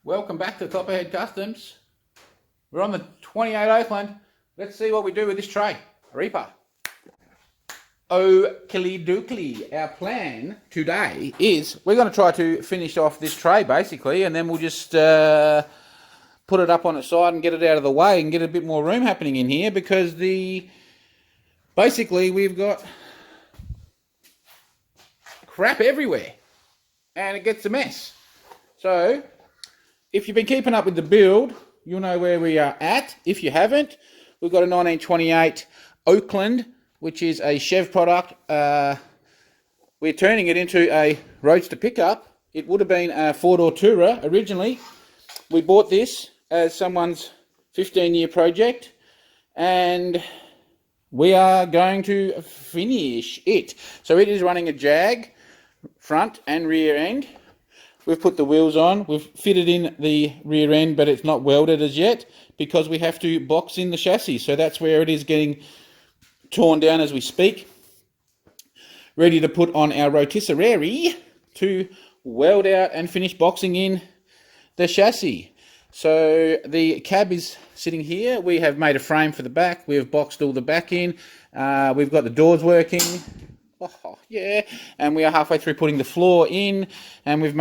Welcome back to Copperhead Customs. We're on the 28 Oakland. Let's see what we do with this tray. Reaper. Oakley dokley. Our plan today is we're going to try to finish off this tray basically, and then we'll just put it up on its side and get it out of the way and get a bit more room happening in here, because basically we've got crap everywhere and it gets a mess. So if you've been keeping up with the build, you'll know where we are at. If you haven't, we've got a 1928 Oakland, which is a Chev product. We're turning it into a roadster pickup. It would have been a four-door tourer originally. We bought this as someone's 15-year project, and we are going to finish it. So it is running a Jag front and rear end. We've put the wheels on, we've fitted in the rear end, but it's not welded as yet because we have to box in the chassis. So that's where it is getting torn down as we speak. Ready to put on our rotisserie to weld out and finish boxing in the chassis. So the cab is sitting here. We have made a frame for the back. We have boxed all the back in. We've got the doors working. Oh, yeah, and we are halfway through putting the floor in, and we've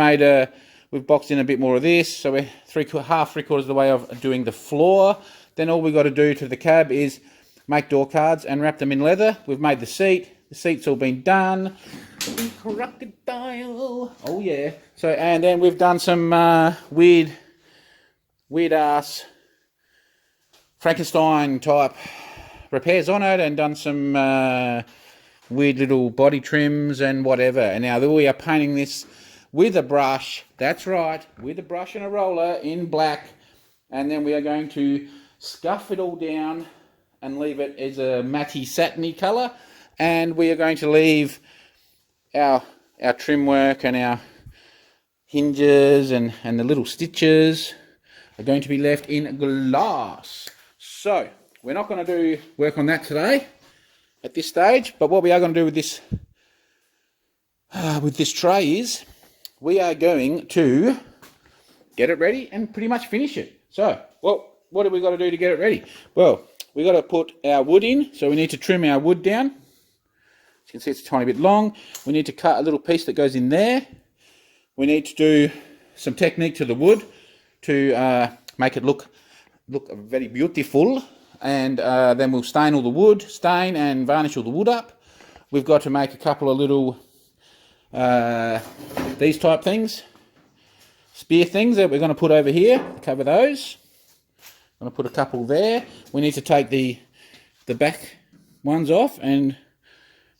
boxed in a bit more of this, so we're three quarters of the way of doing the floor. Then all we've got to do to the cab is make door cards and wrap them in leather. We've made the seat's all been done. The crocodile, oh yeah. So, and then we've done some weird ass Frankenstein type repairs on it, and done some weird little body trims and whatever. And now we are painting this with a brush. That's right, with a brush and a roller in black. And then we are going to scuff it all down and leave it as a matty satiny colour. And we are going to leave our trim work and our hinges and the little stitches are going to be left in glass. So we're not going to do work on that today at this stage, but what we are going to do with this tray is we are going to get it ready and pretty much finish it. So, well, what have we got to do to get it ready? Well, we got to put our wood in, so we need to trim our wood down. As you can see, it's a tiny bit long. We need to cut a little piece that goes in there. We need to do some technique to the wood to make it look very beautiful. And then we'll stain all the wood, stain and varnish all the wood up. We've got to make a couple of little, these type things, spear things that we're going to put over here, cover those. I'm going to put a couple there. We need to take the back ones off and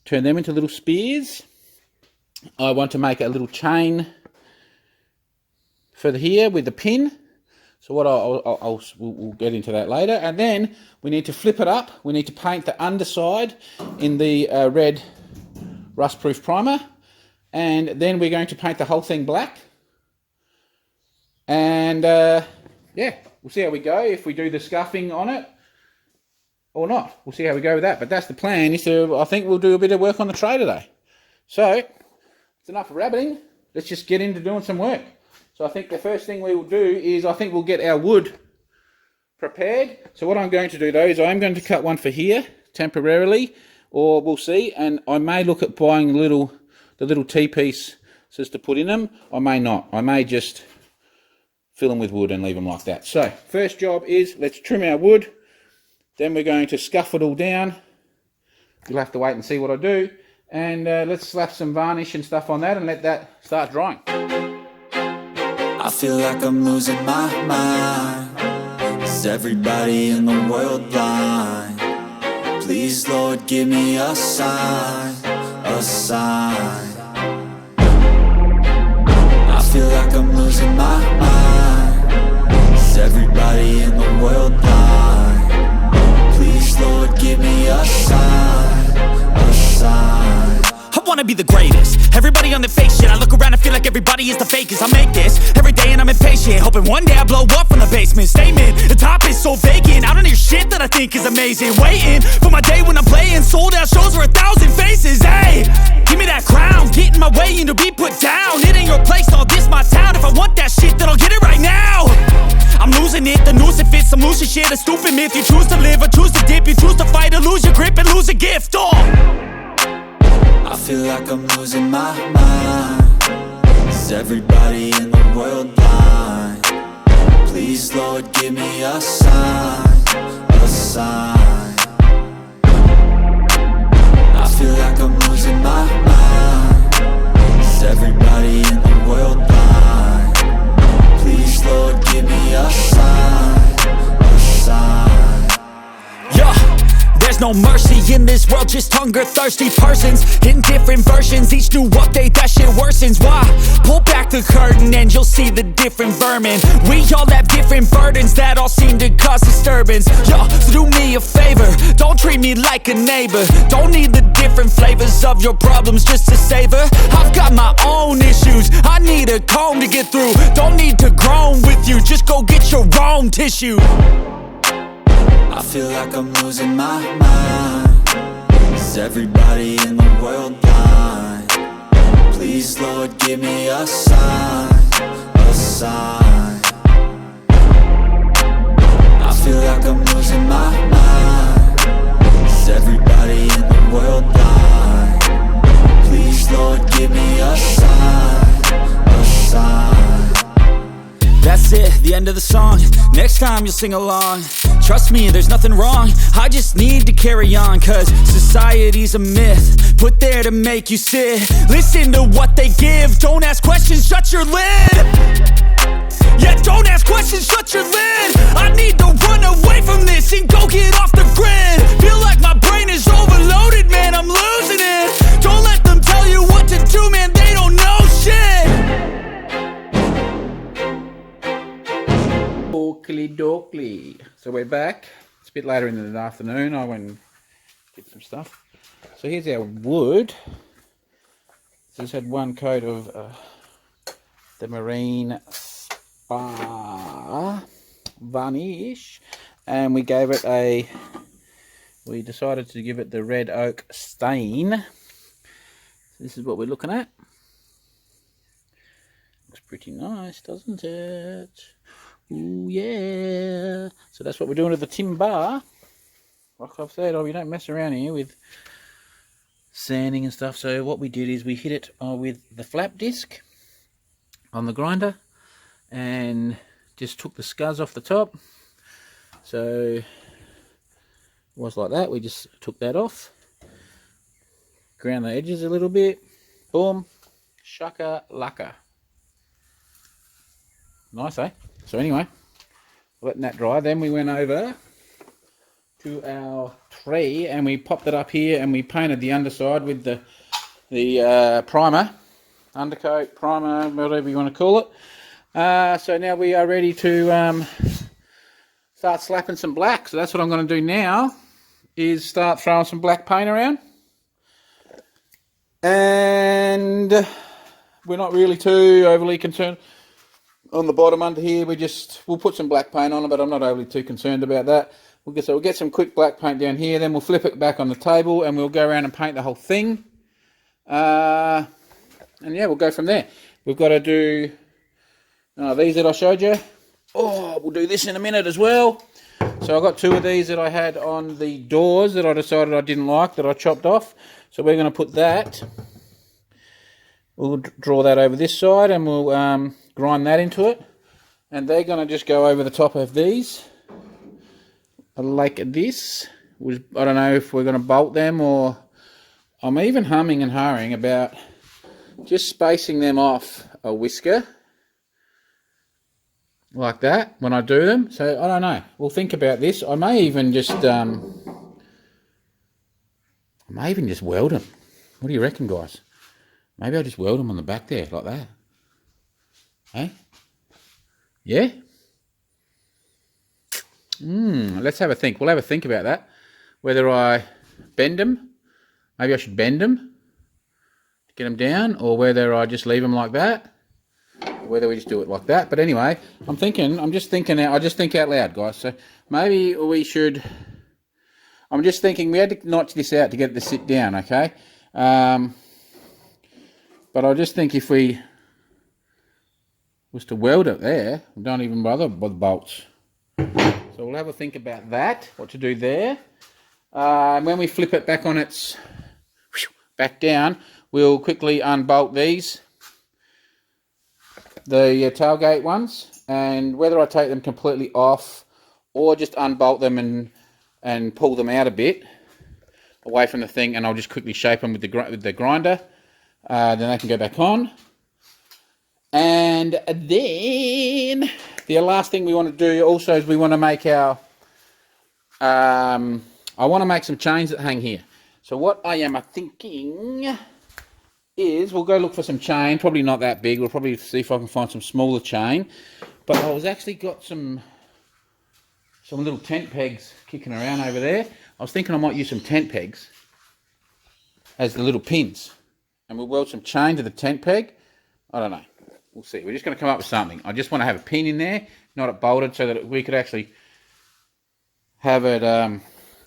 turn them into little spears. I want to make a little chain for here with the pin. So what we'll get into that later. And then we need to flip it up. We need to paint the underside in the red rust-proof primer. And then we're going to paint the whole thing black. And yeah, we'll see how we go, if we do the scuffing on it or not. We'll see how we go with that. But that's the plan. I think we'll do a bit of work on the tray today. So it's enough rabbiting. Let's just get into doing some work. So I think the first thing we will do is I think we'll get our wood prepared. So what I'm going to do though is I'm going to cut one for here temporarily, or we'll see, and I may look at buying the little T-pieces to put in them. I may not. I may just fill them with wood and leave them like that. So first job is let's trim our wood. Then we're going to scuff it all down. You'll have to wait and see what I do. And let's slap some varnish and stuff on that and let that start drying. I feel like I'm losing my mind. Is everybody in the world blind? Please, Lord, give me a sign, a sign. I feel like I'm losing my mind. Is everybody in the world blind? Please, Lord, give me a sign, a sign. I wanna be the greatest. Everybody on the fake shit. I look around and feel like everybody is the fakest. I make this every day and I'm impatient, hoping one day I blow up from the basement. Statement, the top is so vacant. I don't hear shit that I think is amazing. Waiting for my day when I'm playing sold out shows for 1,000 faces. Hey, give me that crown, get in my way and to be put down. It ain't your place, no, this my town. If I want that shit, then I'll get it bullshit shit, a stupid myth. You choose to live or choose to dip. You choose to fight or lose your grip and lose a gift. Oh! I feel like I'm losing my mind. Is everybody in the world blind? Please, Lord, give me a sign, a sign. I feel like I'm losing my mind. Is everybody in the world blind? Please, Lord, give me a sign, a sign. Yeah, there's no mercy in this world, just hunger-thirsty persons in different versions. Each new update, that shit worsens. Why? Pull back the curtain and you'll see the different vermin. We all have different burdens that all seem to cause disturbance. Yo, so do me a favor, don't treat me like a neighbor. Don't need the different flavors of your problems just to savor. I've got my own issues, I need a comb to get through. Don't need to groan with you, just go get your own tissue. I feel like I'm losing my mind. Is everybody in the world blind? Please, Lord, give me a sign, a sign. I feel like I'm losing my mind. Is everybody in the world blind? Please, Lord, give me a sign, a sign. That's it, the end of the song. Next time you'll sing along. Trust me, there's nothing wrong, I just need to carry on. Cause society's a myth, put there to make you sit. Listen to what they give, don't ask questions, shut your lid. Yeah, don't ask questions, shut your lid. I need to run away from this and go get off the grid. Feel like my brain is overloaded, man, I'm losing it. Don't let them tell you what to do, man, they don't know shit. Oakley dokley. So we're back. It's a bit later in the afternoon. I went and did some stuff. So here's our wood. So it's had one coat of the marine spa varnish, and we gave it we decided to give it the red oak stain. This is what we're looking at. Looks pretty nice, doesn't it? Ooh, yeah. So that's what we're doing to the timber. Like I've said, we don't mess around here with sanding and stuff. So what we did is we hit it with the flap disc on the grinder and just took the scuzz off the top. So it was like that. We just took that off, ground the edges a little bit, boom, shaka laka. Nice, eh? So anyway, letting that dry. Then we went over to our tree and we popped it up here and we painted the underside with the primer, undercoat, primer, whatever you want to call it. So now we are ready to start slapping some black. So that's what I'm going to do now, is start throwing some black paint around. And we're not really too overly concerned on the bottom under here. We'll put some black paint on it, but I'm not overly too concerned about that. We'll get some quick black paint down here, then we'll flip it back on the table and we'll go around and paint the whole thing. And yeah, we'll go from there. We've got to do these that I showed you. Oh, we'll do this in a minute as well. So I got two of these that I had on the doors that I decided I didn't like, that I chopped off. So we're going to put that. We'll draw that over this side and we'll grind that into it, and they're going to just go over the top of these like this. I don't know if we're going to bolt them, or I'm even humming and hawing about just spacing them off a whisker like that when I do them. So I don't know, we'll think about this. I may even just weld them. What do you reckon, guys? Maybe I'll just weld them on the back there like that. Hey? Yeah? Let's have a think. We'll have a think about that. Whether I bend them. Maybe I should bend them to get them down, or whether I just leave them like that. Or whether we just do it like that. But anyway, I just think out loud, guys. So maybe we should, I'm just thinking we had to notch this out to get it to sit down, okay? But I just think if we was to weld it there, don't even bother with bolts. So we'll have a think about that, what to do there. And when we flip it back on its back down, we'll quickly unbolt these, the tailgate ones, and whether I take them completely off or just unbolt them and pull them out a bit away from the thing, and I'll just quickly shape them with the grinder. Then they can go back on. And then the last thing we want to do also is we want to make our I want to make some chains that hang here. So what I am thinking is we'll go look for some chain, probably not that big. We'll probably see if I can find some smaller chain. But I was actually got some little tent pegs kicking around over there. I was thinking I might use some tent pegs as the little pins. And we'll weld some chain to the tent peg. I don't know. We'll see. We're just going to come up with something. I just want to have a pin in there, not it bolted, so that we could actually have it,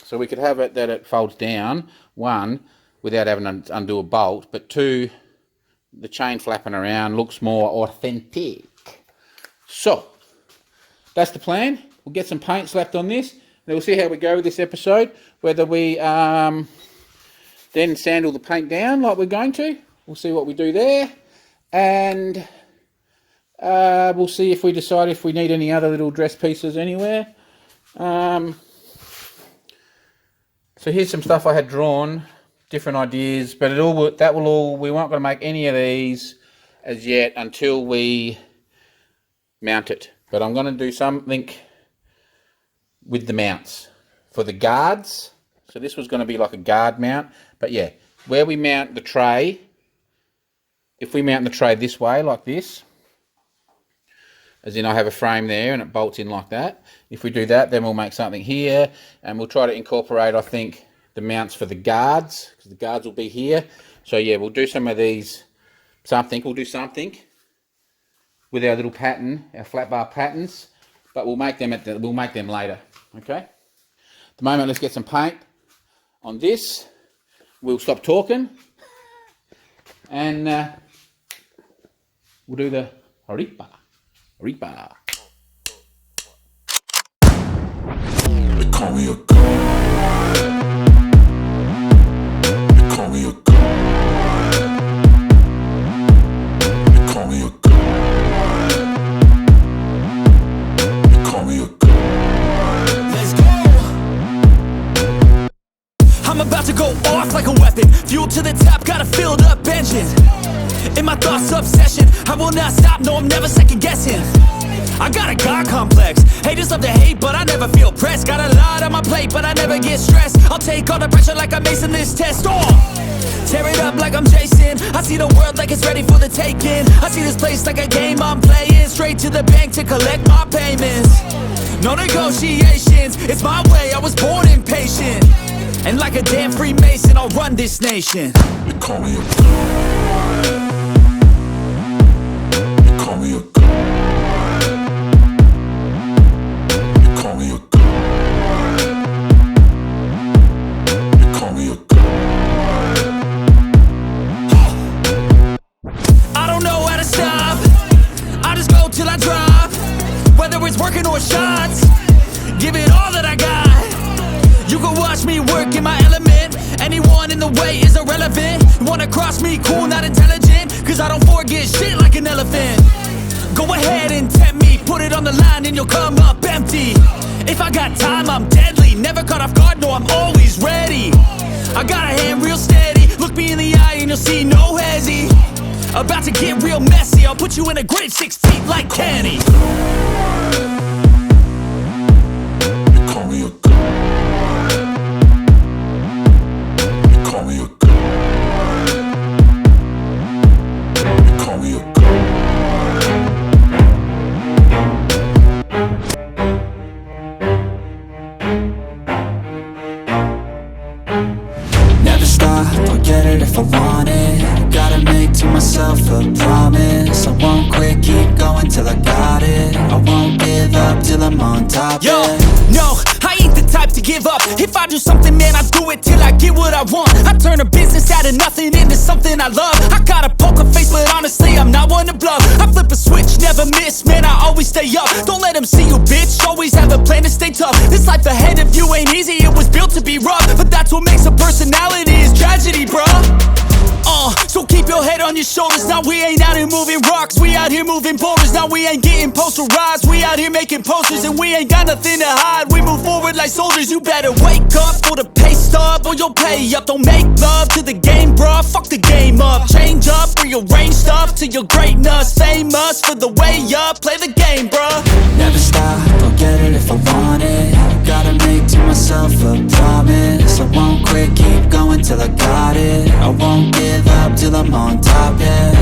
so we could have it that it folds down, one, without having to undo a bolt, but two, the chain flapping around looks more authentic. So, that's the plan. We'll get some paint slapped on this, and we'll see how we go with this episode, whether we then sand all the paint down like we're going to. We'll see what we do there, and we'll see if we decide if we need any other little dress pieces anywhere. So here's some stuff I had drawn, different ideas, but we weren't going to make any of these as yet until we mount it. But I'm going to do something with the mounts for the guards. So this was going to be like a guard mount, but yeah, where we mount the tray, if we mount the tray this way, like this, as in I have a frame there and it bolts in like that. If we do that, then we'll make something here, and we'll try to incorporate, I think, the mounts for the guards, because the guards will be here. So yeah, we'll do some of these, we'll do something with our little pattern, our flat bar patterns, but we'll make them later, okay? At the moment, let's get some paint on this. We'll stop talking, and we'll do the Reaper. They call me a god. They call me a god. They call me a god. They call me a god. Let's go! I'm about to go off like a weapon. Fuel to the top, got a filled up engine. In my thoughts, obsession, I will not stop, no, I'm never second guessing. I got a God complex, haters love to hate, but I never feel pressed. Got a lot on my plate, but I never get stressed. I'll take all the pressure like I'm acing this test. Tear it up like I'm Jason. I see the world like it's ready for the taking. I see this place like a game I'm playing. Straight to the bank to collect my payments. No negotiations, it's my way, I was born impatient. And like a damn Freemason, I'll run this nation. They call me a god. They call me a god. They call me a god. They call me a god. I don't know how to stop, I just go till I drop. Whether it's working or shots, give it all that I got. You can watch me work in my element. Anyone in the way is irrelevant. You wanna cross me, cool, not intelligent, cause I don't forget shit like an elephant. Go ahead and tempt me, put it on the line and you'll come up empty. If I got time, I'm deadly. Never caught off guard, no, I'm always ready. I got a hand real steady. Look me in the eye and you'll see no hezzy. About to get real messy. I'll put you in a grid 6 feet like Kenny. They call me a god. They call me a god. They call me a god. Never stop, I'll get it if I want it. Gotta make to myself a promise. I won't quit, keep going till I got it. I won't give up till I'm on top. Yo, yeah. no, I ain't the type to give up. If I do something, man, I do it it till I get what I want. I turn a business out of nothing into something I love. I got a poker face, but honestly, I'm not one to bluff. I flip a switch, never miss, man, I always stay up. Don't let them see you, bitch, always have a plan to stay tough. This life ahead of you ain't easy, it was built to be rough. But that's what makes a personality, is tragedy, bruh. So keep your head on your shoulders. Now we ain't out here moving rocks, we out here moving boulders. Now we ain't getting posterized, we out here making posters. And we ain't got nothing to hide, we move forward like soldiers. You better wake up for the pay stub, or you'll pay up. Don't make love to the game, bruh, fuck the game up. Change up, rearrange stuff to your greatness. Famous for the way up, play the game, bruh. Never stop, I'll get it if I want it. Gotta make to myself a promise. I won't quit, keep going till I got it. I won't give up till I'm on top, yeah.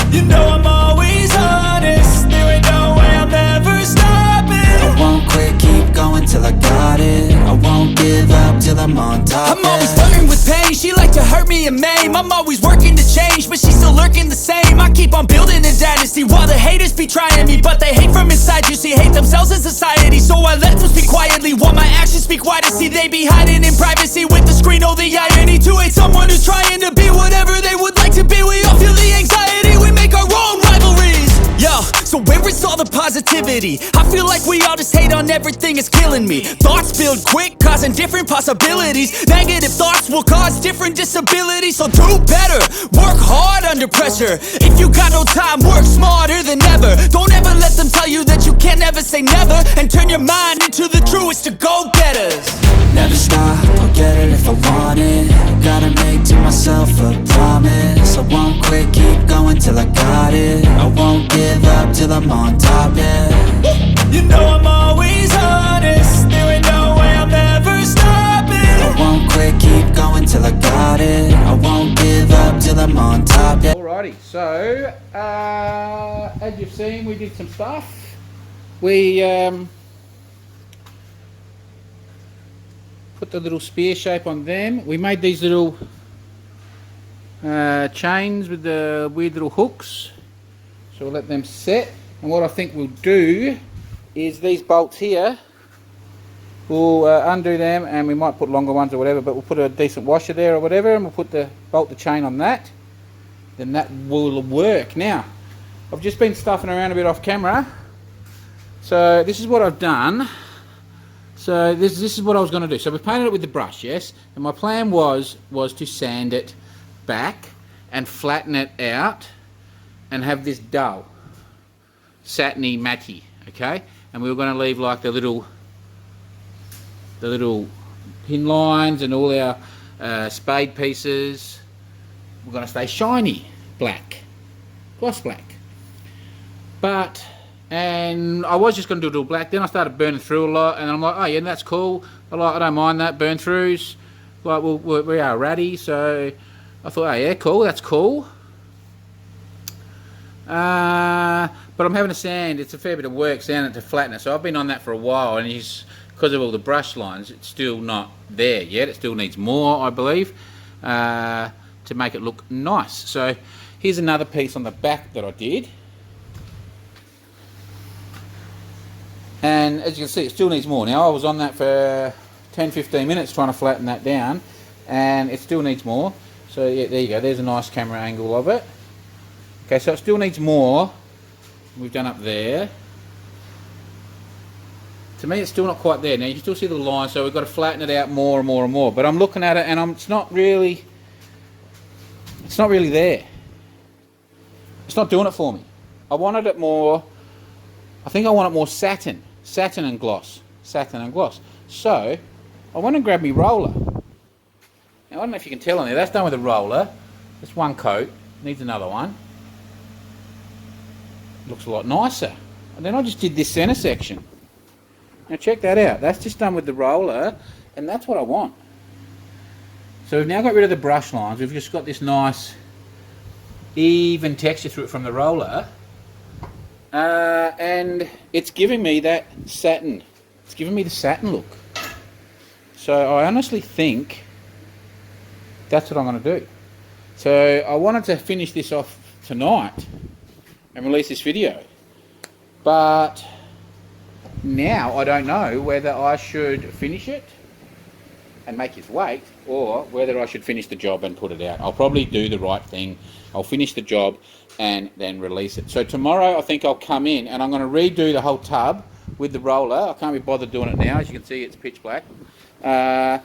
You know I'm always honest, there ain't no way I'm ever stopping. I won't quit, keep going till I got it. I won't give up till I'm on top, I'm always flirting with pain, she like to hurt me and maim. I'm always working to change, but she's still lurking the same. I keep on building a dynasty while the haters be trying me. But they hate from inside, you see, hate themselves in society. So I let them speak quietly while my actions speak wider. See, they be hiding in privacy with the screen. Oh, the irony to hate someone who's trying to be whatever they would like to be. We all feel the anxiety, we make our own rivalries. Yo, so where is all the positivity? I feel like we all just hate on everything, it's killing me. Thoughts build quick, causing different possibilities. Negative thoughts will cause different disabilities. So do better, work hard under pressure. If you got no time, work smarter than ever. Don't ever let them tell you that you can't never say never. And turn your mind into the truest of go-getters. Never stop, I'll get it if I want it. Gotta make to myself a promise. I won't quit, keep going till I got it. I won't give up till I'm on top, yeah. You know I'm always honest, there ain't no way I'm ever stopping. I won't quit, keep going till I got it. I won't give up till I'm on top, yeah. Alrighty, so as you've seen, we did some stuff. We put the little spear shape on them. We made these little chains with the weird little hooks. So we'll let them set. And what I think we'll do is these bolts here, we'll undo them, and we might put longer ones or whatever, but we'll put a decent washer there or whatever, and we'll bolt the chain on that. Then that will work. Now, I've just been stuffing around a bit off camera. So this is what I've done. So this is what I was going to do. So we painted it with the brush, yes? And my plan was to sand it back and flatten it out and have this dull, satiny, matty, okay? And we were going to leave like the little pin lines and all our spade pieces. We're going to stay shiny black, gloss black. And I was just going to do it all black. Then I started burning through a lot, and I'm like, oh yeah, that's cool. I don't mind that, burn throughs. Like, we are ratty, so I thought, oh yeah, cool, that's cool. But I'm having to sand. It's a fair bit of work sanding it to flatten it. So I've been on that for a while, and because of all the brush lines, it's still not there yet. It still needs more, I believe, to make it look nice. So here's another piece on the back that I did. And as you can see, it still needs more. Now, I was on that for 10-15 minutes trying to flatten that down, and it still needs more. So yeah, there you go, there's a nice camera angle of it. Okay, so it still needs more. We've done up there. To me, it's still not quite there. Now you can still see the line, so we've got to flatten it out more and more and more. But I'm looking at it, and it's not really there. It's not doing it for me. I wanted it more. I think I want it more satin and gloss. So I want to grab me roller. Now I don't know if you can tell on there, that's done with a roller. That's one coat, needs another one. Looks a lot nicer. And then I just did this center section. Now check that out, that's just done with the roller, and that's what I want. So we've now got rid of the brush lines, we've just got this nice even texture through it from the roller. And it's giving me that satin. It's giving me the satin look. So I honestly think that's what I'm going to do. So I wanted to finish this off tonight and release this video. But now I don't know whether I should finish it and make his weight, or whether I should finish the job and put it out. I'll probably do the right thing. I'll finish the job and then release it. So tomorrow I think I'll come in and I'm going to redo the whole tub with the roller. I can't be bothered doing it now. As you can see, it's pitch black. I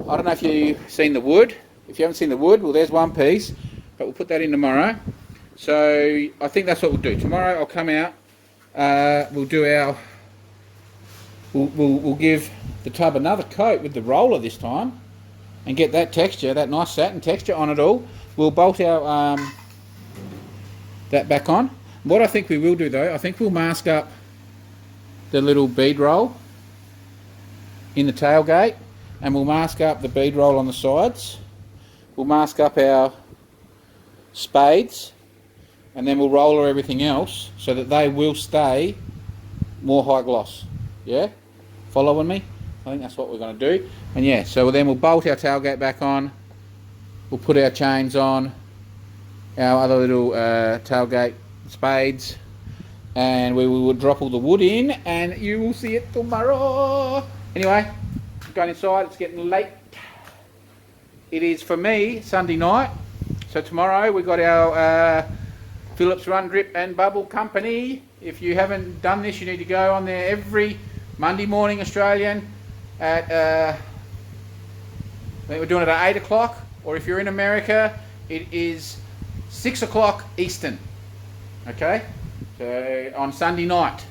don't know if you've seen the wood. If you haven't seen the wood, well, there's one piece, but we'll put that in tomorrow. So I think that's what we'll do. Tomorrow I'll come out, we'll do our, we'll give the tub another coat with the roller this time and get that texture, that nice satin texture on it all. We'll bolt our that back on. What I think we will do though, I think we'll mask up the little bead roll in the tailgate, and we'll mask up the bead roll on the sides. We'll mask up our spades, and then we'll roller everything else so that they will stay more high gloss. Yeah? Following me? I think that's what we're going to do. And yeah, so then we'll bolt our tailgate back on. We'll put our chains on, our other little tailgate spades, and we will drop all the wood in, and you will see it tomorrow. Anyway, I'm going inside. It's getting late. It is, for me, Sunday night. So tomorrow we've got our Phillips Run, Drip and Bubble Company. If you haven't done this, you need to go on there every Monday morning Australian at, I think we're doing it at 8 o'clock, or if you're in America, it is 6 o'clock Eastern. Okay, so on Sunday night.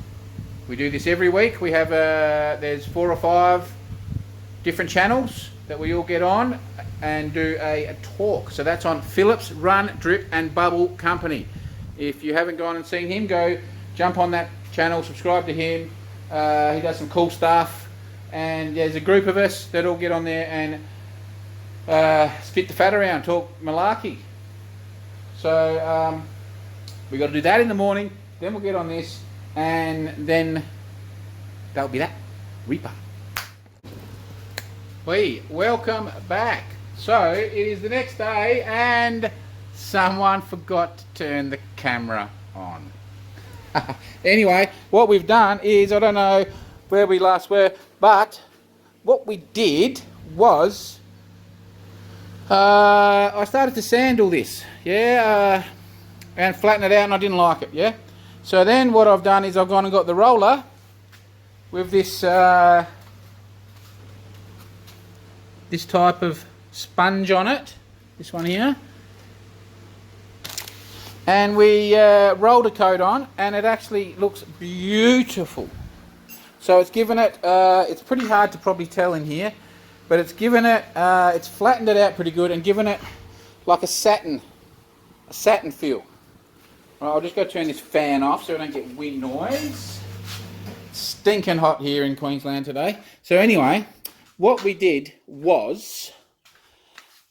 We do this every week. We have, there's 4 or 5 different channels that we all get on and do a talk. So that's on Phillips Run, Drip and Bubble Company. If you haven't gone and seen him, go jump on that channel, subscribe to him. He does some cool stuff, and there's a group of us that all get on there and spit the fat around, talk malarkey. So we got to do that in the morning, then we'll get on this, and then that'll be that. Reaper. Welcome back. So it is the next day and someone forgot to turn the camera on. Anyway, what we've done is, I don't know where we last were, but what we did was I started to sand all this, yeah, and flatten it out, and I didn't like it, yeah. So then what I've done is I've gone and got the roller with this this type of sponge on it, this one here, and we rolled a coat on, and it actually looks beautiful. So it's given it, it's pretty hard to probably tell in here, but it's given it, it's flattened it out pretty good and given it like a satin feel. Right, I'll just go turn this fan off so I don't get wind noise. It's stinking hot here in Queensland today. So anyway, what we did was,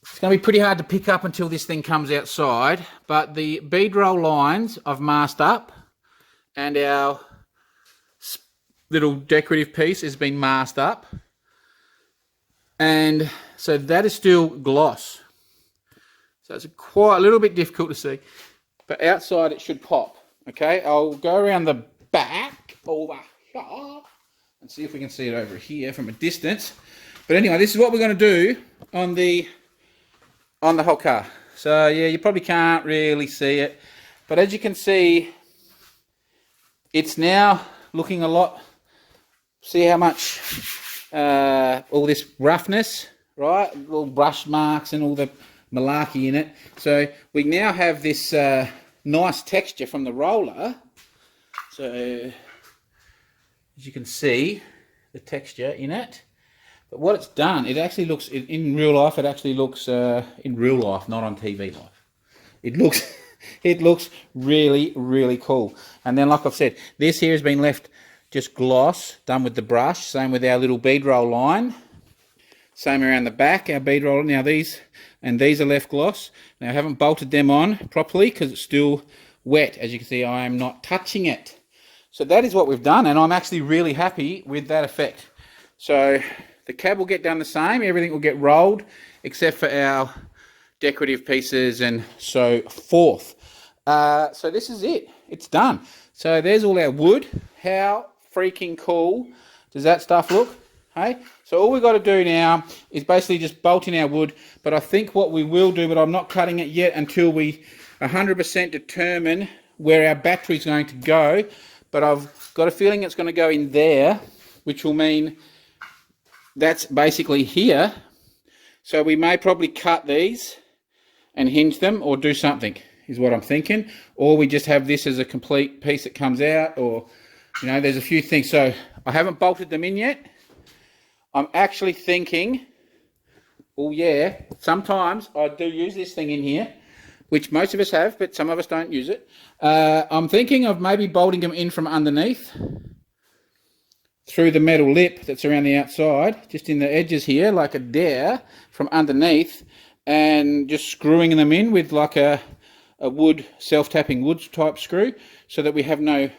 it's going to be pretty hard to pick up until this thing comes outside, but the bead roll lines I've masked up, and our little decorative piece has been masked up, and so that is still gloss. So it's quite a little bit difficult to see, but outside it should pop. Okay, I'll go around the back over here and see if we can see it over here from a distance. But anyway, this is what we're going to do on the whole car. So yeah, you probably can't really see it, but as you can see, it's now looking a lot. See how much all this roughness, right? Little brush marks and all the malarkey in it. So we now have this nice texture from the roller. So as you can see, the texture in it. But what it's done, it actually looks, in real life, it actually looks, in real life, not on TV life. It looks, it looks really, really cool. And then, like I've said, this here has been left just gloss, done with the brush. Same with our little bead roll line. Same around the back, our bead roll. Now these are left gloss. Now I haven't bolted them on properly because it's still wet. As you can see, I am not touching it. So that is what we've done, and I'm actually really happy with that effect. So the cab will get done the same, everything will get rolled, except for our decorative pieces and so forth. So this is it, it's done. So there's all our wood. How freaking cool does that stuff look? Hey, So all we've got to do now is basically just bolt in our wood. But I think what we will do, but I'm not cutting it yet until we 100% determine where our battery's going to go. But I've got a feeling it's going to go in there, which will mean that's basically here. So we may probably cut these and hinge them or do something, is what I'm thinking. Or we just have this as a complete piece that comes out, or, you know, there's a few things. So I haven't bolted them in yet. I'm actually thinking, oh yeah, sometimes I do use this thing in here, which most of us have, but some of us don't use it. I'm thinking of maybe bolting them in from underneath through the metal lip that's around the outside, just in the edges here, like a dare from underneath, and just screwing them in with like a wood, self-tapping wood type screw, so that we have no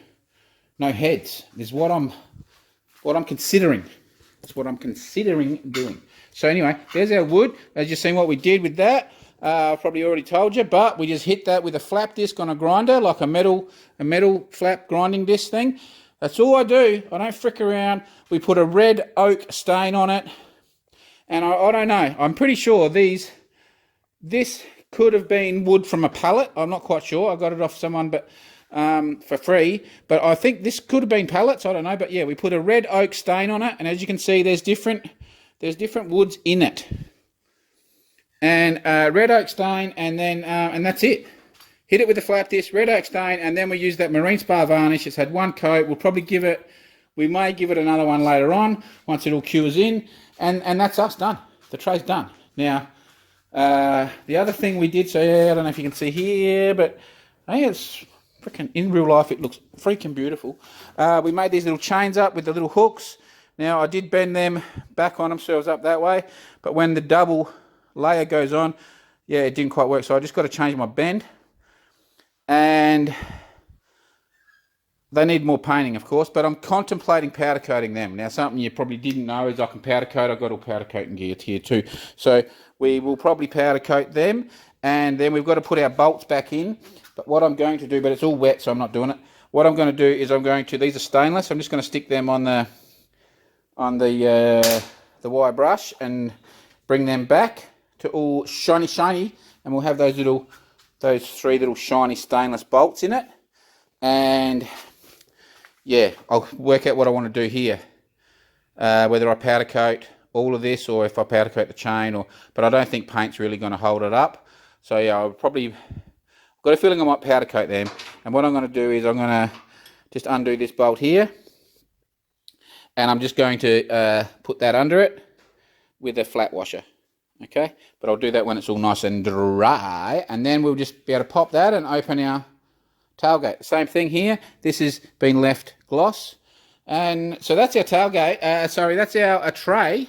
heads. Is what I'm considering. That's what I'm considering doing. So anyway, there's our wood. As you've seen what we did with that. I've probably already told you, but we just hit that with a flap disc on a grinder, like a metal flap grinding disc thing. That's all I do. I don't frick around. We put a red oak stain on it. And I don't know. I'm pretty sure this could have been wood from a pallet. I'm not quite sure. I got it off someone, but for free. But I think this could have been pallets. I don't know. But yeah, we put a red oak stain on it. And as you can see, there's different woods in it. And red oak stain, and then and that's it. Hit it with the flap disc, red oak stain, and then we use that marine spar varnish. It's had one coat. We may give it another one later on once it all cures in, and that's us done. The tray's done. Now, the other thing we did, so yeah, I don't know if you can see here, but I think it's freaking, in real life it looks freaking beautiful. We made these little chains up with the little hooks. Now I did bend them back on themselves up that way, but when the double layer goes on, yeah, it didn't quite work, so I just got to change my bend. And they need more painting, of course, but I'm contemplating powder coating them. Now, something you probably didn't know is I can powder coat. I've got all powder coating gear here too. So we will probably powder coat them, and then we've got to put our bolts back in. But what I'm going to do, but it's all wet, so I'm not doing it. What I'm going to do is these are stainless. I'm just going to stick them on the wire brush and bring them back to all shiny, and we'll have those three little shiny stainless bolts in it. And yeah, I'll work out what I want to do here, whether I powder coat all of this or if I powder coat the chain, but I don't think paint's really going to hold it up. So yeah, I've got a feeling I might powder coat them. And what I'm going to do is I'm going to just undo this bolt here, and I'm just going to put that under it with a flat washer. Okay, but I'll do that when it's all nice and dry, and then we'll just be able to pop that and open our tailgate. Same thing here. This has been left gloss, and so that's our tailgate. That's our tray.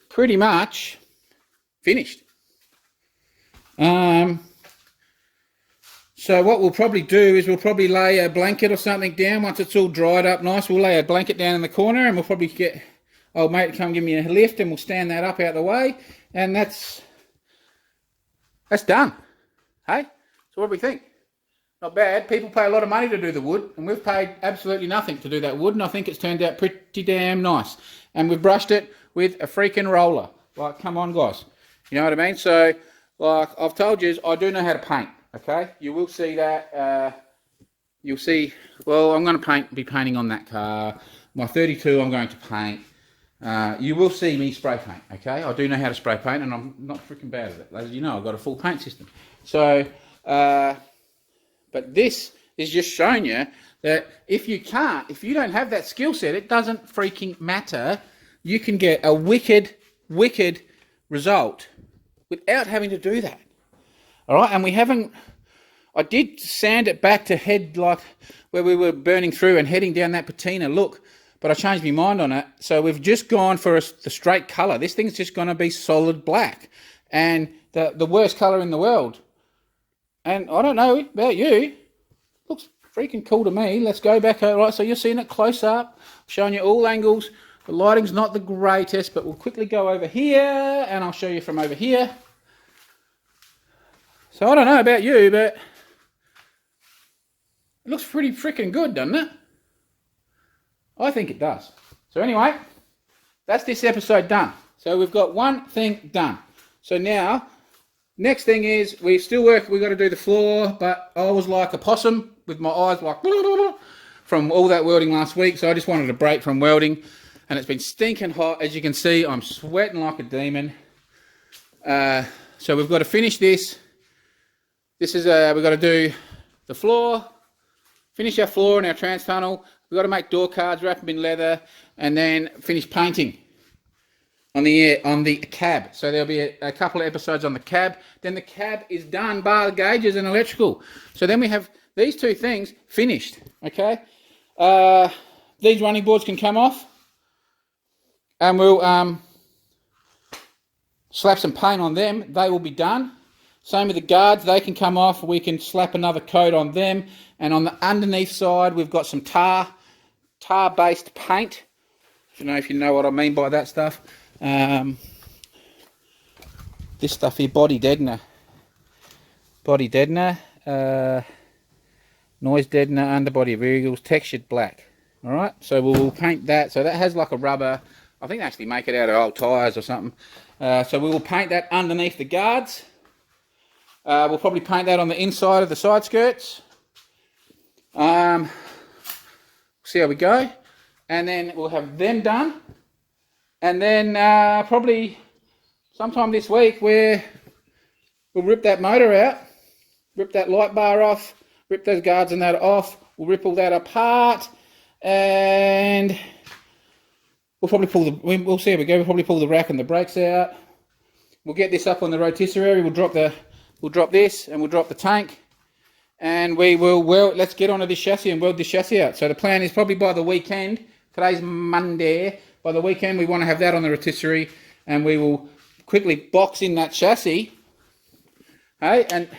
Pretty much finished. So what we'll probably do is we'll probably lay a blanket or something down once it's all dried up nice. We'll lay a blanket down in the corner, and we'll probably get old mate to come give me a lift, and we'll stand that up out the way, and that's done. Hey, so what do we think? Not bad. People pay a lot of money to do the wood, and we've paid absolutely nothing to do that wood, and I think it's turned out pretty damn nice. And we've brushed it with a freaking roller. Like, come on, guys. You know what I mean? So, like I've told you, I do know how to paint. Okay, you will see that. You'll see. Well, I'm going to be painting on that car. My 32, I'm going to paint. You will see me spray paint, okay? I do know how to spray paint, and I'm not freaking bad at it. As you know, I've got a full paint system. So, but this is just showing you that if you don't have that skill set, it doesn't freaking matter. You can get a wicked result without having to do that. All right, and I did sand it back to head like where we were burning through and heading down that patina look, but I changed my mind on it. So we've just gone for the straight colour. This thing's just going to be solid black, and the worst colour in the world. And I don't know about you, looks freaking cool to me. Let's go back. All right, so you're seeing it close up, showing you all angles. The lighting's not the greatest, but we'll quickly go over here, and I'll show you from over here. So I don't know about you, but it looks pretty freaking good, doesn't it? I think it does. So anyway, that's this episode done. So we've got one thing done. So now, next thing is we've got to do the floor, but I was like a possum with my eyes like from all that welding last week. So I just wanted a break from welding, and it's been stinking hot. As you can see, I'm sweating like a demon. So we've got to finish this. This is, we've got to do the floor, finish our floor and our trans tunnel. We've got to make door cards, wrap them in leather, and then finish painting on the cab. So there'll be a couple of episodes on the cab. Then the cab is done, bar the gauges and electrical. So then we have these two things finished, okay? These running boards can come off, and we'll slap some paint on them. They will be done. Same with the guards, they can come off. We can slap another coat on them. And on the underneath side, we've got some tar-based paint. I don't know if you know what I mean by that stuff. This stuff here, body deadener, noise deadener, underbody vehicles, textured black. All right, so we'll paint that. So that has like a rubber. I think they actually make it out of old tyres or something. So we will paint that underneath the guards. We'll probably paint that on the inside of the side skirts. See how we go. And then we'll have them done. And then probably sometime this week we'll rip that motor out, rip that light bar off, rip those guards and that off. We'll rip all that apart, and we'll probably we'll see how we go. We'll probably pull the rack and the brakes out. We'll get this up on the rotisserie. We'll drop this and we'll drop the tank, and we will let's get onto this chassis and weld this chassis out. So the plan is probably by the weekend. Today's Monday. By the weekend, we want to have that on the rotisserie, and we will quickly box in that chassis. Hey, and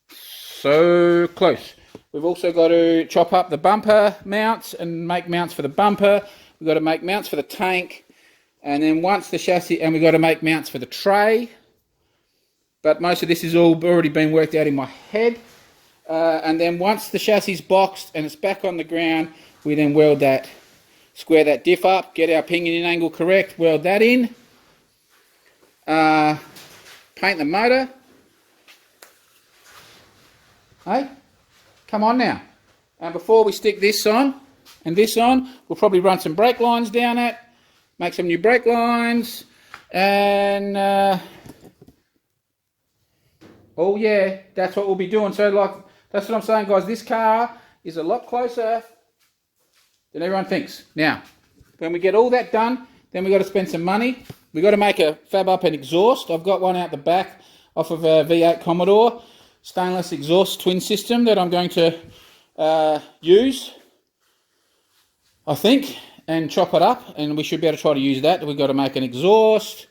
so close. We've also got to chop up the bumper mounts and make mounts for the bumper. We've got to make mounts for the tank, and then once the chassis, and we've got to make mounts for the tray. But most of this is all already been worked out in my head. And then once the chassis is boxed and it's back on the ground, we then weld that. Square that diff up, get our pinion angle correct, weld that in, paint the motor. Hey, come on now. And before we stick this on and this on, we'll probably run some brake lines down it, make some new brake lines, and oh yeah, that's what we'll be doing. So like, that's what I'm saying, guys, this car is a lot closer than everyone thinks. Now, when we get all that done, then we've got to spend some money. We've got to make a fab up an exhaust. I've got one out the back off of a V8 Commodore, stainless exhaust twin system that I'm going to use, I think, and chop it up, and we should be able to try to use that. We've got to make an exhaust,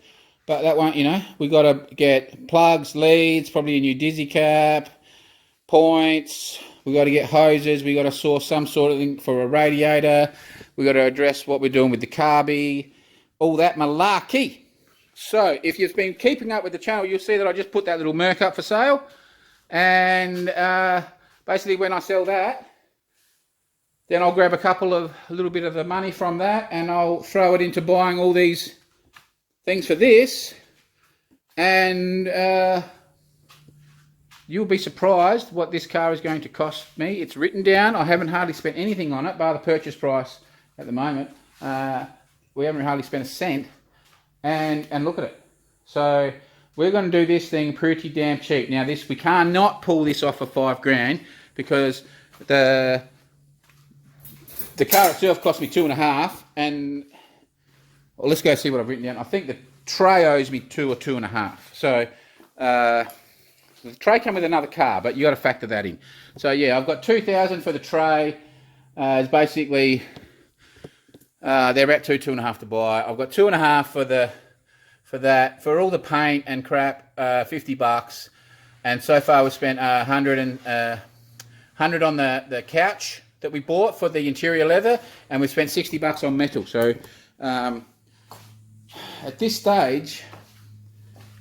but that won't, we've got to get plugs, leads, probably a new dizzy cap, points. We've got to get hoses. We've got to source some sort of thing for a radiator. We've got to address what we're doing with the carby, all that malarkey. So if you've been keeping up with the channel, you'll see that I just put that little Merc up for sale. And basically when I sell that, then I'll grab a little bit of the money from that, and I'll throw it into buying all these things for this. And you'll be surprised what this car is going to cost me. It's written down. I haven't hardly spent anything on it, bar the purchase price at the moment. We haven't hardly spent a cent. And look at it. So we're going to do this thing pretty damn cheap. Now we cannot pull this off for $5,000 because the car itself cost me $2.5, and well, let's go see what I've written down. I think the tray owes me $2 or $2.5. So the tray come with another car, but you got to factor that in. So yeah, I've got $2,000 for the tray. It's basically they're at $2.5 to buy. I've got $2.5 for all the paint and crap, $50, and so far we've spent $100 on the couch that we bought for the interior leather, and we spent $60 on metal. So at this stage,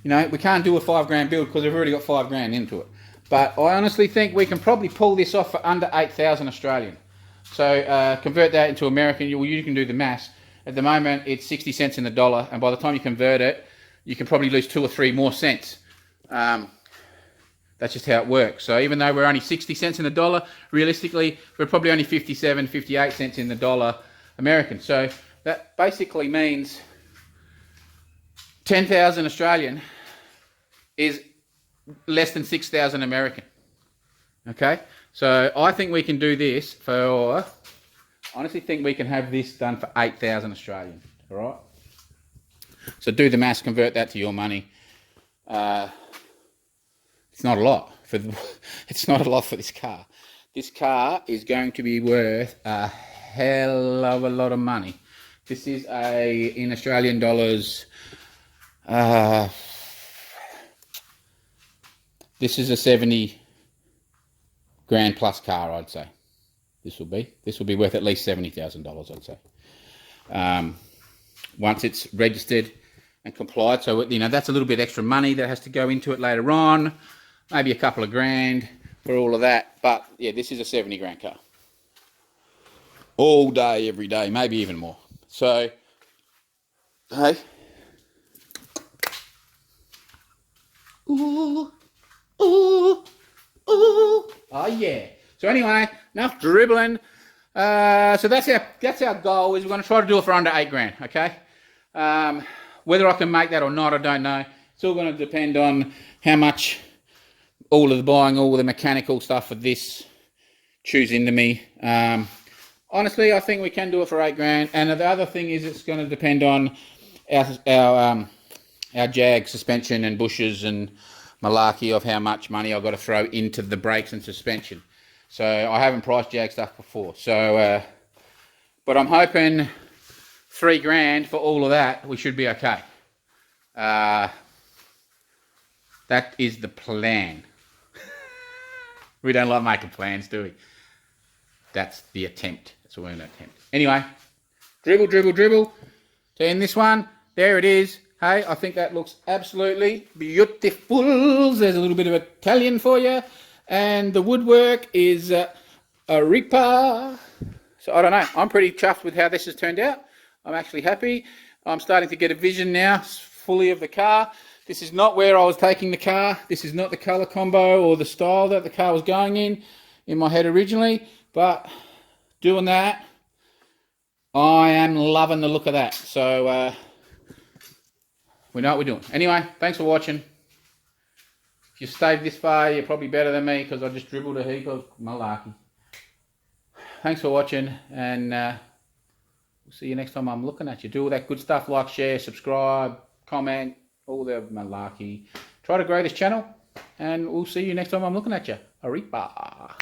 we can't do a $5,000 build because we've already got $5,000 into it. But I honestly think we can probably pull this off for under 8,000 Australian. So convert that into American. You can do the maths. At the moment, it's 60 cents in the dollar, and by the time you convert it, you can probably lose 2 or 3 more cents. That's just how it works. So even though we're only 60 cents in the dollar, realistically, we're probably only 57, 58 cents in the dollar American. So that basically means 10,000 Australian is less than 6,000 American. Okay? So I think we can do this for, honestly think we can have this done for 8,000 Australian. All right? So do the maths, convert that to your money. It's not a lot it's not a lot for this car. This car is going to be worth a hell of a lot of money. This is in Australian dollars, this is a 70 grand plus car, I'd say. This will be worth at least $70,000, I'd say. Once it's registered and complied, so that's a little bit extra money that has to go into it later on. Maybe a couple of grand for all of that. But yeah, this is a 70 grand car. All day, every day, maybe even more. So, hey. Ooh, ooh, ooh. Oh yeah. So anyway, enough dribbling. So that's our goal, is we're going to try to do it for under 8 grand, okay? Whether I can make that or not, I don't know. It's all going to depend on how much all the mechanical stuff for this chews into me. Honestly, I think we can do it for 8 grand. And the other thing is, it's going to depend on our Jag suspension and bushes and malarkey of how much money I've got to throw into the brakes and suspension. So I haven't priced Jag stuff before. So, but I'm hoping 3 grand for all of that, we should be okay. That is the plan. We don't like making plans, do we? That's the attempt. That's what we're going to attempt. Anyway, dribble, dribble, dribble. To end this one, there it is. Hey, I think that looks absolutely beautiful. There's a little bit of Italian for you. And the woodwork is a ripper. So I don't know. I'm pretty chuffed with how this has turned out. I'm actually happy. I'm starting to get a vision now fully of the car. This is not where I was taking the car. This is not the colour combo or the style that the car was going in my head originally. But doing that, I am loving the look of that. So we know what we're doing. Anyway, thanks for watching. If you stayed this far, you're probably better than me, because I just dribbled a heap of malarkey. Thanks for watching, and we'll see you next time I'm looking at you. Do all that good stuff, like, share, subscribe, comment, all the malarkey. Try to grow this channel, and we'll see you next time I'm looking at you. Arriba.